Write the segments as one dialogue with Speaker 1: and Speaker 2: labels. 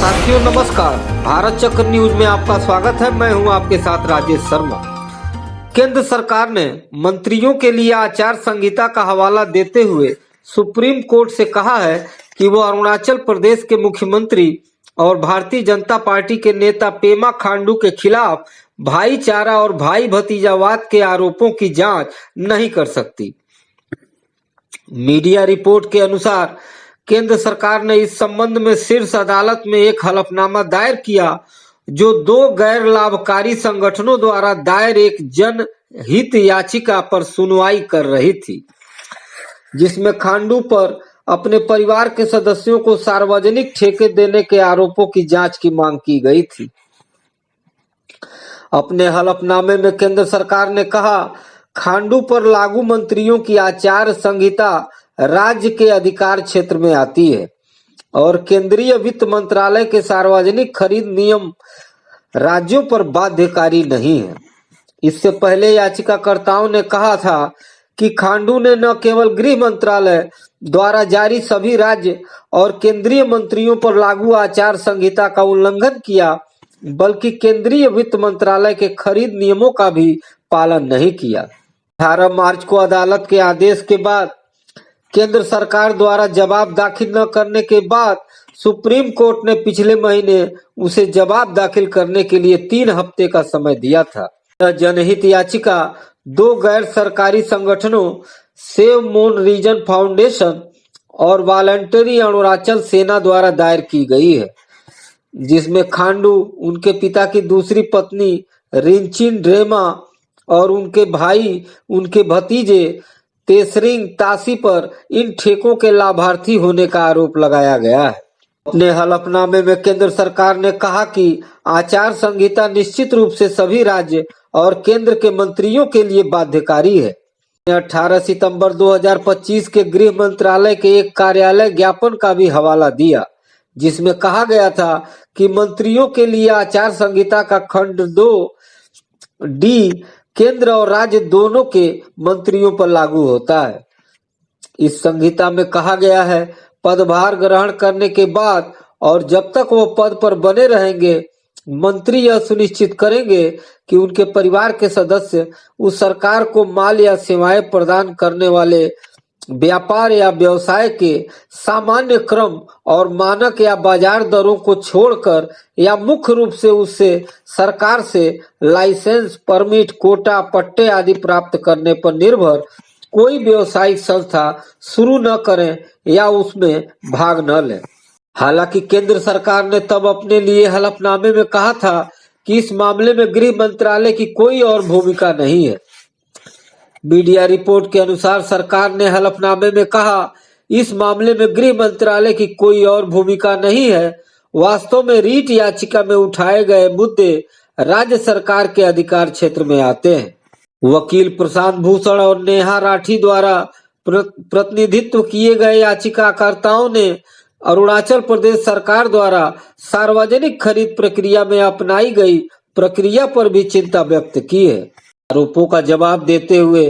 Speaker 1: साथियों नमस्कार, भारत चक्र न्यूज में आपका स्वागत है। मैं हूं आपके साथ राजेश शर्मा। केंद्र सरकार ने मंत्रियों के लिए आचार संहिता का हवाला देते हुए सुप्रीम कोर्ट से कहा है कि वो अरुणाचल प्रदेश के मुख्यमंत्री और भारतीय जनता पार्टी के नेता पेमा खांडू के खिलाफ भाईचारा और भाई भतीजावाद के आरोपों की जांच नहीं कर सकती। मीडिया रिपोर्ट के अनुसार केंद्र सरकार ने इस संबंध में शीर्ष अदालत में एक हलफनामा दायर किया, जो दो गैर लाभकारी संगठनों द्वारा दायर एक जनहित याचिका पर सुनवाई कर रही थी, जिसमें खांडू पर अपने परिवार के सदस्यों को सार्वजनिक ठेके देने के आरोपों की जांच की मांग की गई थी। अपने हलफनामे में केंद्र सरकार ने कहा, खांडू पर लागू मंत्रियों की आचार संहिता राज्य के अधिकार क्षेत्र में आती है और केंद्रीय वित्त मंत्रालय के सार्वजनिक खरीद नियम राज्यों पर बाध्यकारी नहीं है। इससे पहले याचिकाकर्ताओं ने कहा था कि खांडू ने न केवल गृह मंत्रालय द्वारा जारी सभी राज्य और केंद्रीय मंत्रियों पर लागू आचार संहिता का उल्लंघन किया, बल्कि केंद्रीय वित्त मंत्रालय के खरीद नियमों का भी पालन नहीं किया। 18 मार्च को अदालत के आदेश के बाद केंद्र सरकार द्वारा जवाब दाखिल न करने के बाद सुप्रीम कोर्ट ने पिछले महीने उसे जवाब दाखिल करने के लिए 3 हफ्ते का समय दिया था। यह जनहित याचिका दो गैर सरकारी संगठनों सेव मोन रीजन फाउंडेशन और वॉलंटरी अरुणाचल सेना द्वारा दायर की गई है, जिसमें खांडू, उनके पिता की दूसरी पत्नी रिंचिन ड्रेमा और उनके भाई, उनके भतीजे तेसरिंग तासी पर इन ठेकों के लाभार्थी होने का आरोप लगाया गया है। अपने हलफनामे में केंद्र सरकार ने कहा कि आचार संहिता निश्चित रूप से सभी राज्य और केंद्र के मंत्रियों के लिए बाध्यकारी है। 18 सितंबर 2025 के गृह मंत्रालय के एक कार्यालय ज्ञापन का भी हवाला दिया, जिसमें कहा गया था कि मंत्रियों के लिए आचार संहिता का खंड 2D केंद्र और राज्य दोनों के मंत्रियों पर लागू होता है। इस संहिता में कहा गया है, पदभार ग्रहण करने के बाद और जब तक वो पद पर बने रहेंगे, मंत्री यह सुनिश्चित करेंगे कि उनके परिवार के सदस्य उस सरकार को माल या सेवाएं प्रदान करने वाले व्यापार या व्यवसाय के सामान्य क्रम और मानक या बाजार दरों को छोड़कर या मुख्य रूप से उससे सरकार से लाइसेंस, परमिट, कोटा, पट्टे आदि प्राप्त करने पर निर्भर कोई व्यवसायिक संस्था शुरू न करें या उसमें भाग न लें। हालांकि केंद्र सरकार ने तब अपने लिए हलफनामे में कहा था कि इस मामले में गृह मंत्रालय की कोई और भूमिका नहीं है। मीडिया रिपोर्ट के अनुसार सरकार ने हलफनामे में कहा, इस मामले में गृह मंत्रालय की कोई और भूमिका नहीं है। वास्तव में रीट याचिका में उठाए गए मुद्दे राज्य सरकार के अधिकार क्षेत्र में आते हैं। वकील प्रशांत भूषण और नेहा राठी द्वारा प्रतिनिधित्व किए गए याचिकाकर्ताओं ने अरुणाचल प्रदेश सरकार द्वारा सार्वजनिक खरीद प्रक्रिया में अपनाई गई प्रक्रिया पर भी चिंता व्यक्त की है। आरोपों का जवाब देते हुए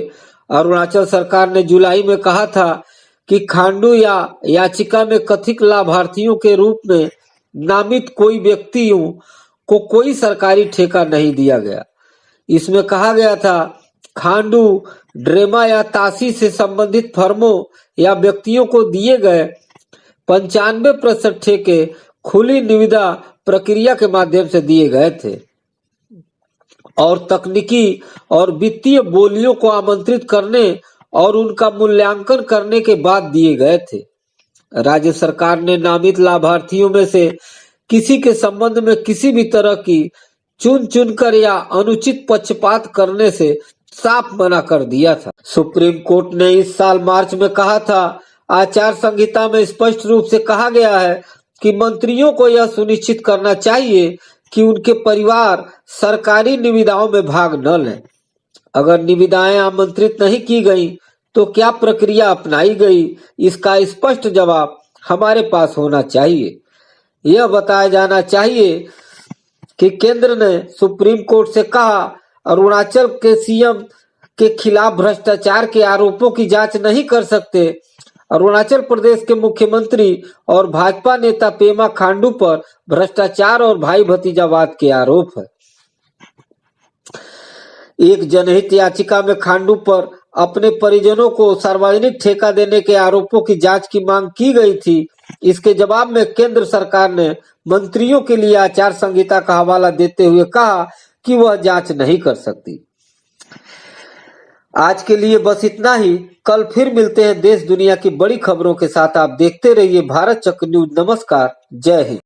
Speaker 1: अरुणाचल सरकार ने जुलाई में कहा था कि खांडू या याचिका में कथित लाभार्थियों के रूप में नामित कोई व्यक्तियों को कोई सरकारी ठेका नहीं दिया गया। इसमें कहा गया था, खांडू, ड्रेमा या तासी से संबंधित फर्मों या व्यक्तियों को दिए गए 95% ठेके खुली निविदा प्रक्रिया के माध्यम से दिए गए थे और तकनीकी और वित्तीय बोलियों को आमंत्रित करने और उनका मूल्यांकन करने के बाद दिए गए थे। राज्य सरकार ने नामित लाभार्थियों में से किसी के संबंध में किसी भी तरह की चुनकर या अनुचित पक्षपात करने से साफ मना कर दिया था। सुप्रीम कोर्ट ने इस साल मार्च में कहा था, आचार संहिता में स्पष्ट रूप से कहा गया है कि मंत्रियों को यह सुनिश्चित करना चाहिए कि उनके परिवार सरकारी निविदाओं में भाग न लें। अगर निविदाएं आमंत्रित नहीं की गई तो क्या प्रक्रिया अपनाई गई, इसका स्पष्ट जवाब हमारे पास होना चाहिए। यह बताया जाना चाहिए कि केंद्र ने सुप्रीम कोर्ट से कहा, अरुणाचल के सीएम के खिलाफ भ्रष्टाचार के आरोपों की जांच नहीं कर सकते अरुणाचल प्रदेश के मुख्यमंत्री और भाजपा नेता पेमा खांडू पर भ्रष्टाचार और भाई भतीजावाद के आरोप है। एक जनहित याचिका में खांडू पर अपने परिजनों को सार्वजनिक ठेका देने के आरोपों की जांच की मांग की गई थी। इसके जवाब में केंद्र सरकार ने मंत्रियों के लिए आचार संहिता का हवाला देते हुए कहा कि वह जांच नहीं कर सकती। आज के लिए बस इतना ही। कल फिर मिलते हैं देश दुनिया की बड़ी खबरों के साथ। आप देखते रहिए भारत चक्र न्यूज। नमस्कार, जय हिंद।